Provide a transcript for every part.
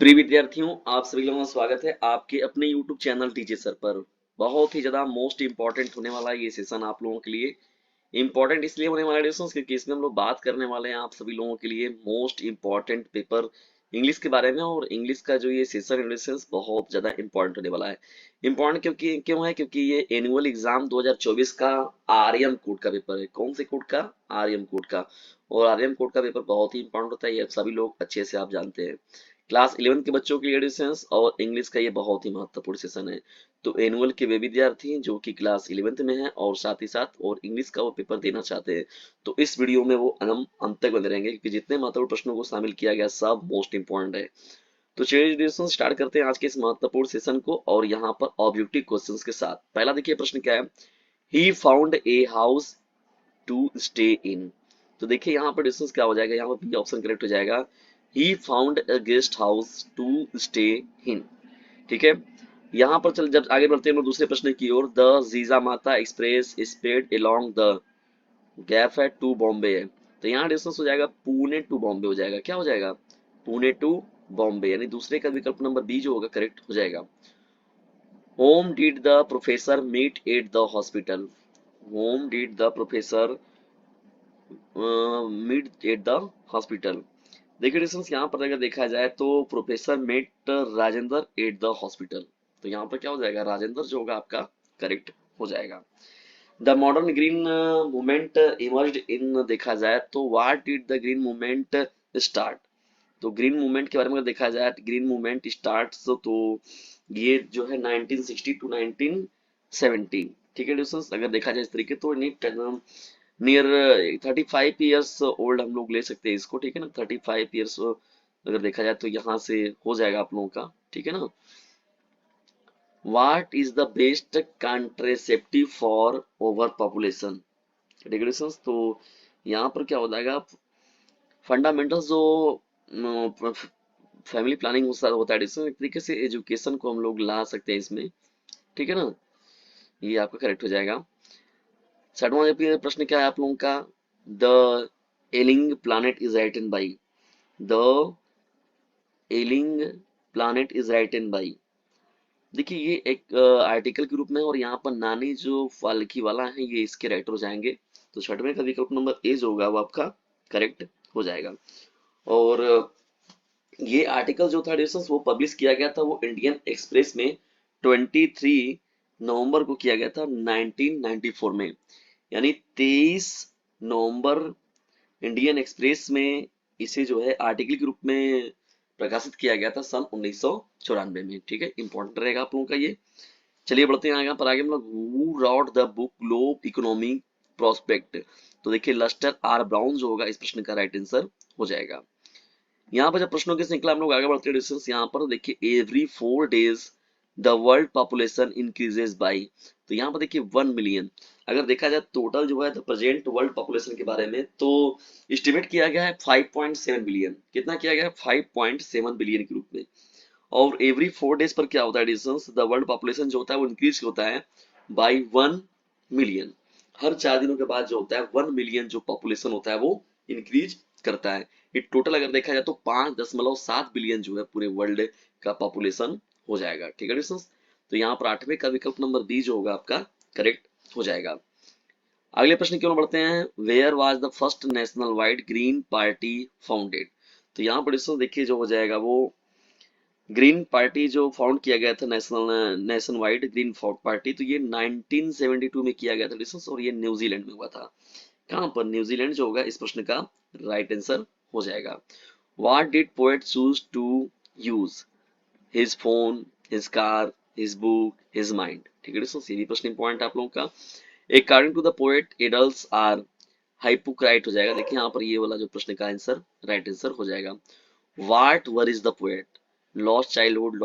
प्रिय विद्यार्थियों, आप सभी लोगों का स्वागत है आपके अपने YouTube चैनल टीचर सर पर। बहुत ही ज्यादा मोस्ट इंपॉर्टेंट होने वाला है ये सेशन आप लोगों के लिए। इंपॉर्टेंट इसलिए होने वाला है दोस्तों क्योंकि इसमें हम लोग बात करने वाले हैं आप सभी लोगों के लिए मोस्ट इंपॉर्टेंट पेपर इंग्लिश के बारे में। और इंग्लिश का जो ये सेशन है बहुत ज्यादा इंपॉर्टेंट होने वाला है। इंपॉर्टेंट क्योंकि क्यों है? क्योंकि ये एनुअल एग्जाम 2024 का आर्यन कोड का पेपर है। कौन से कोड का? आर्यन कोड का। और आर्यन कोड का पेपर बहुत ही इंपॉर्टेंट होता है, ये सभी लोग अच्छे से आप जानते हैं। क्लास 11 के बच्चों के लिए डिस्टेंस और इंग्लिश का ये बहुत ही महत्वपूर्ण सेशन है। तो एनुअल के वे विद्यार्थी जो कि क्लास 11th में हैं और साथ ही साथ और इंग्लिश का वो पेपर देना चाहते हैं, तो इस वीडियो में वो अंत तक बने रहेंगे क्योंकि जितने महत्वपूर्ण प्रश्नों को शामिल किया गया सब मोस्ट इंपॉर्टेंट है। तो चलिए डिस्कशन स्टार्ट करते हैं आज के इस महत्वपूर्ण सेशन को और यहाँ पर ऑब्जेक्टिव क्वेश्चंस के साथ। पहला देखिए प्रश्न क्या है। He found a house to stay in. तो देखिए यहाँ पर डिस्टेंस क्या हो जाएगा, यहाँ पर बी ऑप्शन करेक्ट हो जाएगा। He found a guest house to stay in. ठीक है। यहाँ पर चल जब आगे बढ़ते हैं हम लोग दूसरे प्रश्न की ओर। The Jija Mata express sped along the gap है टू बॉम्बे है। तो यहाँ डिस्टेंस हो जाएगा पुणे टू बॉम्बे हो जाएगा। क्या हो जाएगा? पुणे टू बॉम्बे, यानी दूसरे का विकल्प नंबर बी जो होगा करेक्ट हो जाएगा। Whom did the professor meet at the hospital. Whom did the professor meet at the hospital. देखिए डिस्टेंस यहाँ पर अगर देखा जाए तो professor met Rajendra at the hospital. तो यहाँ पर क्या हो जाएगा? राजेंद्र जो होगा आपका करेक्ट हो जाएगा। The modern green movement emerged in, देखा जाए तो what did the green movement start. तो ग्रीन मूवमेंट के बारे में अगर देखा जाए, ग्रीन मूवमेंट स्टार्ट्स तो ये जो है 1960 टू 1970। ठीक है डिस्टेंस अगर देखा जाए इस तरीके तो नियर 35 ईयर्स ओल्ड हम लोग ले सकते हैं इसको। ठीक है ना, 35 ईयर्स अगर देखा जाए तो यहाँ से हो जाएगा आप लोगों का। ठीक है ना। What is the best contraceptive for over population. Regulations तो यहाँ पर क्या हो जाएगा? फंडामेंटल्स जो फैमिली प्लानिंग होता है डिस्टेंस, एक तरीके से एजुकेशन को हम लोग ला सकते हैं इसमें। ठीक है ना, ये आपका करेक्ट हो जाएगा। छठवां प्रश्न क्या है आप लोगों का। The ailing planet is written by. The ailing planet is written by. देखिए ये एक आर्टिकल के रूप में है और यहाँ पर नानी जो फाल्की वाला है ये इसके राइटर हो जाएंगे। तो छठवें का विकल्प नंबर ए जो होगा वो आपका करेक्ट हो जाएगा। और ये आर्टिकल जो था डिस्टेंस वो पब्लिश किया गया था वो इंडियन एक्सप्रेस में 23 नवंबर को किया गया था 1994 में। यानी 23 नवंबर इंडियन एक्सप्रेस में इसे जो है आर्टिकल के रूप में प्रकाशित किया गया था सन 1994 में। ठीक है, इंपॉर्टेंट रहेगा आप लोगों का ये। चलिए बढ़ते हैं आगे पर। आगे हम लोग who rot the book globe economic prospect. तो देखिए लस्टर आर ब्राउन जो होगा इस प्रश्न का राइट आंसर हो जाएगा। यहाँ पर जब प्रश्नों की श्रृंखला हम लोग आगे बढ़ते हैं डिस्टेंस, यहाँ पर देखिए every 4 days the world population increases by. तो यहाँ पर देखिए 1 मिलियन। अगर देखा जाए टोटल जो है द प्रेजेंट वर्ल्ड पॉपुलेशन के बारे में तो एस्टिमेट किया गया है 5.7 बिलियन। कितना किया गया है? 5.7 बिलियन के रूप में। और एवरी 4 days पर क्या होता है डिस्टेंस, द वर्ल्ड पॉपुलेशन जो होता है वो इंक्रीज होता है बाई 1 मिलियन। हर 4 दिनों के बाद जो होता है 1 मिलियन जो पॉपुलेशन होता है वो इंक्रीज करता है। ये टोटल अगर देखा जाए तो 5.7 बिलियन जो है पूरे वर्ल्ड का पॉपुलेशन हो जाएगा। ठीक है डिस्टेंस, तो यहाँ पर आठवें का विकल्प नंबर बी जो होगा आपका करेक्ट हो जाएगा। अगले प्रश्न की ओर बढ़ते हैं। Where was the first national wide green party founded. तो यहाँ पर डिस्टेंस देखिए जो हो जाएगा वो ग्रीन पार्टी जो फाउंड किया गया था नेशन वाइड ग्रीन पार्टी, तो ये 1972 में किया गया था डिस्कस और ये न्यूजीलैंड में हुआ था। कहाँ पर? न्यूजीलैंड जो होगा इस प्रश्न का राइट आंसर हो जाएगा। What did poet choose to use? His phone, his car, his book, his mind. ठीक है डिस्कस, ये भी प्रश्न इंपॉर्टेंट है आप लोगों का। According to the poet adults are hypocrite हो जाएगा। देखिए यहाँ पर ये वाला जो प्रश्न का आंसर राइट आंसर हो जाएगा। What worries the poet? Lost childhood,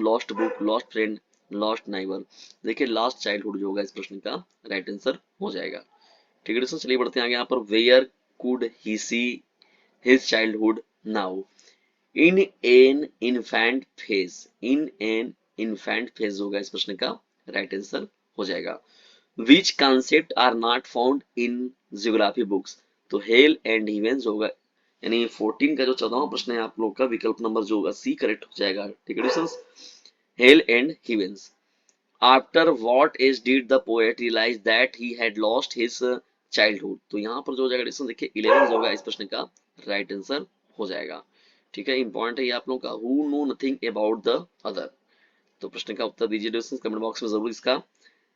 lost book, lost friend, lost neighbor। देखिए लास्ट चाइल्डहुड जो होगा इस प्रश्न का राइट आंसर हो जाएगा। ठीक है दोस्तों, चलिए बढ़ते हैं आगे। यहाँ पर where could he see his childhood now? In an infant phase. In an infant phase होगा इस प्रश्न का राइट आंसर हो जाएगा। Which concept are not found in geography books? तो हेल एंड इवेंट्स होगा यानी 14 का जो 14वां प्रश्न है आप लोग का विकल्प नंबर जो होगा सी करेक्ट हो जाएगा। ठीक है distance. Hell and heavens, after what age did the poet realise that he had lost his childhood. तो यहाँ पर जो हो जाएगा डिस्टेंस देखिए 11 जो होगा इस प्रश्न का राइट आंसर हो जाएगा। ठीक है, इंपॉर्टेंट है ये आप लोग का, who know nothing about the other. तो प्रश्न का उत्तर दीजिए दोस्तों कमेंट बॉक्स में जरूर इसका।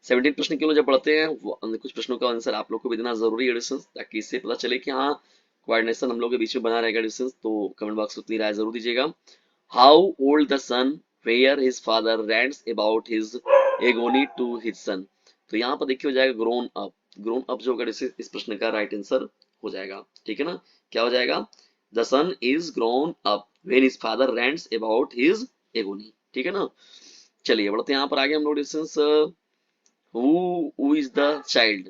17 प्रश्न के लिए जब पढ़ते हैं कुछ प्रश्नों का आंसर आप लोग को भी देना जरूरी है डिस्टेंस, ताकि इससे पता चले कि हाँ कोऑर्डिनेशन हम लोग के बीच में बना रहेगा डिस्टेंस। तो कमेंट बॉक्स में अपनी राय जरूर दीजिएगा। How old the son where his father rants about his agony to his son. तो यहाँ पर देखिए हो जाएगा ग्रोन अप। ग्रोन अप जो होगा इस प्रश्न का राइट आंसर हो जाएगा। ठीक है ना, क्या हो जाएगा, the son is grown up when his father rants about his agony. ठीक है ना, चलिए बढ़ते हैं यहाँ पर आगे हम लोग distance. Who is the child,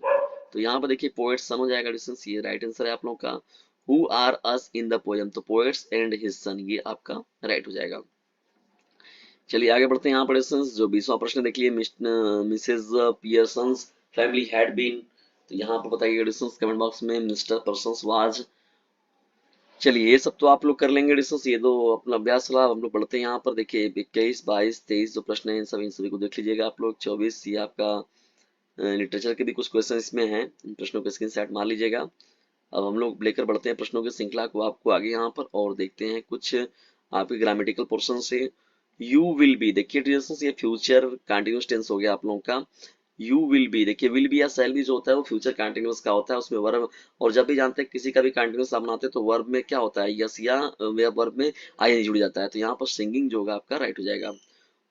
तो यहाँ पर देखिए पोएट सन हो जाएगा डिस्टेंस, ये राइट आंसर है आप लोग का। Who are us in the poem, तो पोएट्स एंड हिज सन ये आपका राइट हो जाएगा। चलिए आगे बढ़ते हैं यहाँ पर डिस्टेंस। जो 20वां प्रश्न देख लिए, Mrs Pearson's family had been, तो यहाँ पर बताइए डिस्टेंस कमेंट बॉक्स में मिस्टर पर्सन्स वाज। चलिए ये सब तो आप लोग कर लेंगे डिस्टेंस, ये तो अपना अभ्यास रहा। हम लोग पढ़ते हैं यहाँ पर देखिए 21, 22, 23 जो प्रश्न है इन सभी को देख लीजिएगा आप लोग। 24 ये आपका लिटरेचर के भी कुछ क्वेश्चन इसमें हैं, इन प्रश्नों के स्क्रीनशॉट मार लीजिएगा। अब हम लोग लेकर बढ़ते हैं प्रश्नों की श्रृंखला को आपको आगे यहाँ पर, और देखते हैं कुछ आपके ग्रामेटिकल पोर्शन से। यू विल बी, देखिए डिस्टेंस ये फ्यूचर कंटिन्यूस टेंस हो गया आप लोगों का। यू विल बी, देखिए विल बी या शैल बी जो होता है वो फ्यूचर कंटिन्यूअस का होता है, उसमें वर्ब, और जब भी जानते हैं किसी का भी कंटिन्यूअस आप बनाते हैं तो वर्ब में क्या होता है, यस या वर्ब में आई जुड़ जाता है। तो यहाँ पर सिंगिंग जो होगा आपका राइट हो जाएगा।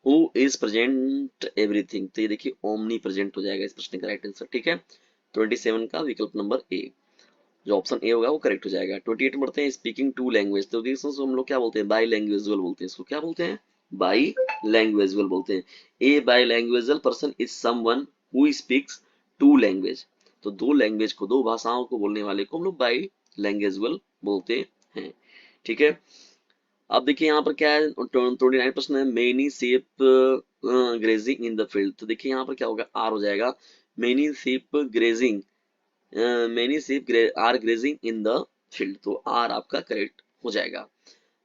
हु इज प्रेजेंट एवरीथिंग, तो ये देखिए ओमनी प्रेजेंट हो जाएगा इस प्रश्न का राइट आंसर। ठीक है, 27 का विकल्प नंबर ए जो ऑप्शन ए होगा वो करेक्ट हो जाएगा। 28 में बढ़ते हैं, स्पीकिंग टू लैंग्वेज, तो देखो हम लोग क्या बोलते हैं, बाई लैंग्वेजुअल बोलते हैं इसको, क्या बोलते हैं, बाई लैंग्वेजुअल बोलते हैं। A bilingual person is someone who speaks two language, तो दो लैंग्वेज को, दो भाषाओं को बोलने वाले को हम लोग बाई लैंग्वेजुअल बोलते हैं। ठीक है, अब देखिए यहाँ पर क्या है, 29 प्रश्न है, many sheep grazing in the field, तो देखिए यहाँ पर क्या होगा, आर हो जाएगा। Many sheep grazing, many sheep are grazing in the field, तो आर आपका करेक्ट हो जाएगा।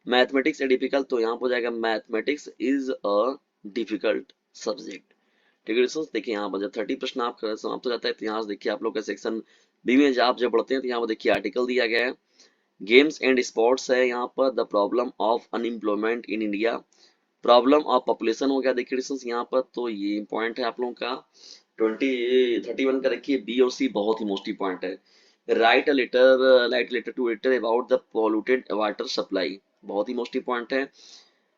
मैथमेटिक्स ए डिफिकल्ट, तो यहाँ पर हो जाएगा mathematics is a difficult subject. ठीक है दोस्तों, देखिए यहाँ पर जब 30 प्रश्न आपका समाप्त हो जाता है तो यहाँ से देखिए आप लोग का सेक्शन बी में जब आप जब पढ़ते हैं तो यहाँ पर देखिए आर्टिकल दिया गया है, गेम्स एंड स्पोर्ट्स है यहाँ पर, the problem of unemployment in India, problem of population हो गया देखिए डिस्टेंस यहाँ पर, तो ये इंपॉर्टेंट है आप लोगों का। 31 का देखिए बी और सी बहुत ही मोस्ट इंपॉर्टेंट है। Write letter to editor about the polluted water supply, बहुत ही मोस्ट इंपॉर्टेंट है।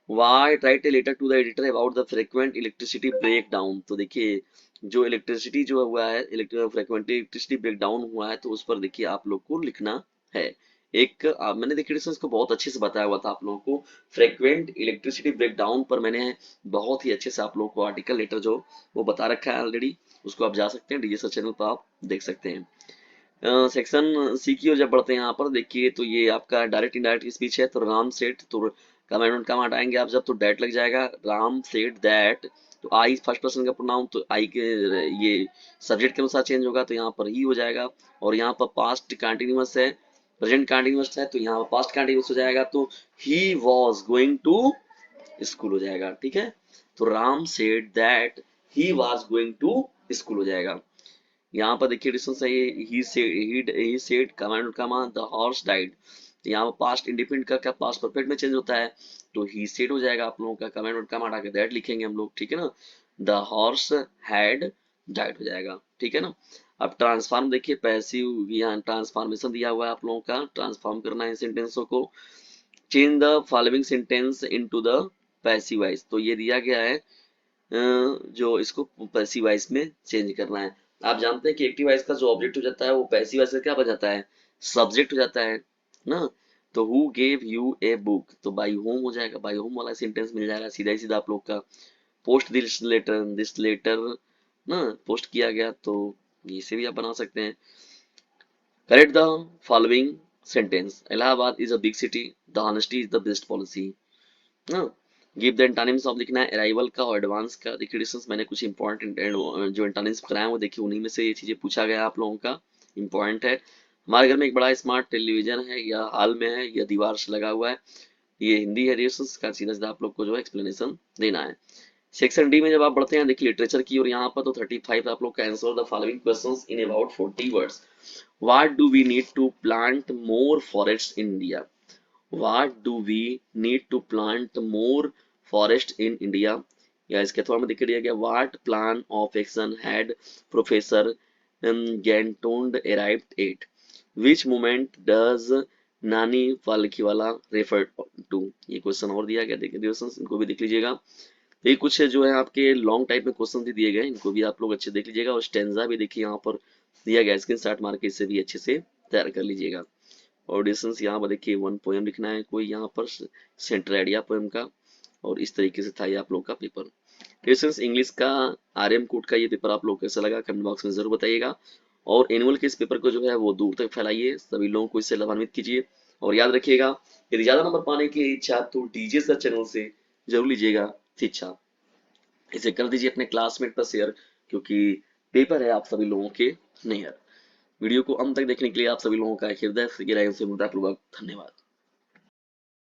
Why write a letter to the editor about the frequent electricity break down, तो देखिए जो इलेक्ट्रिसिटी जो हुआ है, फ्रीक्वेंट इलेक्ट्रिसिटी ब्रेक डाउन हुआ है, तो उस पर देखिए आप लोग को लिखना है। मैंने देखिए इसको बहुत अच्छे से बताया हुआ था आप लोगों को, फ्रीक्वेंट इलेक्ट्रिसिटी ब्रेकडाउन पर मैंने बहुत ही अच्छे से आप लोगों को आर्टिकल लेटर जो वो बता रखा है ऑलरेडी, उसको आप जा सकते हैं डीजे सर चैनल पर आप देख सकते हैं। सेक्शन सी की ओर जब बढ़ते हैं यहाँ पर देखिए, तो ये आपका डायरेक्ट इनडायरेक्ट स्पीच है, तो राम सेड, तो कमेंट कम हटाएंगे आप जब, तो डेट लग जाएगा, राम सेड दैट, तो आई फर्स्ट पर्सन का प्रोनाउन, तो आई के ये सब्जेक्ट के अनुसार चेंज होगा, तो यहाँ पर ही हो जाएगा। और यहाँ पर पास्ट कंटिन्यूअस है, प्रेजेंट कंटिन्यूअस है, तो यहाँ पर पास्ट कंटिन्यूअस हो जाएगा, तो he was going to school हो जाएगा। ठीक है, तो Ram said that he was going to school हो जाएगा। यहाँ पर देखिए डिस्टेंस है, he said command comma the horse died, तो यहाँ पर पास्ट इंडिपेंडेंट का क्या पास्ट परफेक्ट में चेंज होता है, तो he said हो जाएगा आप लोगों का, कमांड और कमा हटा के दैट लिखेंगे हम लोग। ठीक है ना, द हॉर्स हैड डाइड हो जाएगा। ठीक है ना, अब ट्रांसफॉर्म देखिए पैसिव, यहाँ ट्रांसफॉर्मेशन दिया हुआ है आप लोगों का, ट्रांसफॉर्म करना है सेंटेंसों को। Change the following sentence into the passive voice, तो ये दिया गया है जो इसको पैसिव वॉइस में चेंज करना है। आप जानते हैं कि एक्टिव वॉइस का जो ऑब्जेक्ट हो जाता है वो पैसिव वॉइस का क्या बन जाता है, सब्जेक्ट हो जाता है ना। तो who gave U a book, तो बाई होम हो जाएगा, बाई होम वाला सेंटेंस मिल जाएगा सीधा ही सीधा आप लोग का। पोस्ट दिस लेटर ना पोस्ट किया गया, तो इसे भी आप बना सकते हैं। Correct the following sentence, Allahabad is a big city, the honesty is the best policy ना। गिव द एंटोनिम्स ऑफ लिखना है अराइवल का और एडवांस का, देखिए डिस्टेंस मैंने कुछ इंपॉर्टेंट जो एंटोनिम्स कराए वो देखिए उन्हीं में से ये चीजें पूछा गया आप लोगों का, इंपॉर्टेंट है। हमारे घर में एक बड़ा स्मार्ट टेलीविजन है, या हाल में है, या दीवार से लगा हुआ है। ये हिंदी है रिएक्शंस का, सीधा सीधा आप लोग को जो है एक्सप्लेनेशन देना है। सेक्शन डी में जब आप बढ़ते हैं देखिए लिटरेचर की, और यहाँ पर तो 35 आप लोग का answer the following questions in about 40 words. What do we need to plant more forest in India? What do we need to plant more forest in India? या इसके थोड़ा में दिख दिया गया, what plan of action had Professor Gantonde arrived at? Which moment does नानी वाला refer to? ये क्वेश्चन और दिया गया, देखिए क्वेश्चन इनको भी देख लीजिएगा। ये कुछ जो है आपके लॉन्ग टाइप में क्वेश्चन भी दिए गए, इनको भी आप लोग अच्छे देख लीजिएगा। और स्टेंजा भी देखिए यहाँ पर दिया गया, स्क्रीन शॉट मार के इसे भी अच्छे से तैयार कर लीजिएगा। और डिस्टेंस यहाँ पर देखिए वन पोएम लिखना है कोई यहाँ पर सेंटर आइडिया पोएम का, और इस तरीके से था ये आप लोग का पेपर। डिस्टेंस इंग्लिश का आरएम कोड का ये पेपर आप लोग कैसा लगा कमेंट बॉक्स में जरूर बताइएगा। और एनुअल के इस पेपर को जो है वो दूर तक फैलाइए, सभी लोगों को इससे लाभान्वित कीजिए। और याद रखिएगा, यदि ज्यादा नंबर पाने की इच्छा तो डीजे सर चैनल से जरूर लीजिएगा शिक्षा। इसे कर दीजिए अपने क्लासमेट पर शेयर, क्योंकि पेपर है आप सभी लोगों के नियर। वीडियो को अंत तक देखने के लिए आप सभी लोगों का हृदय से गहराई से मुद्दापूर्वक धन्यवाद।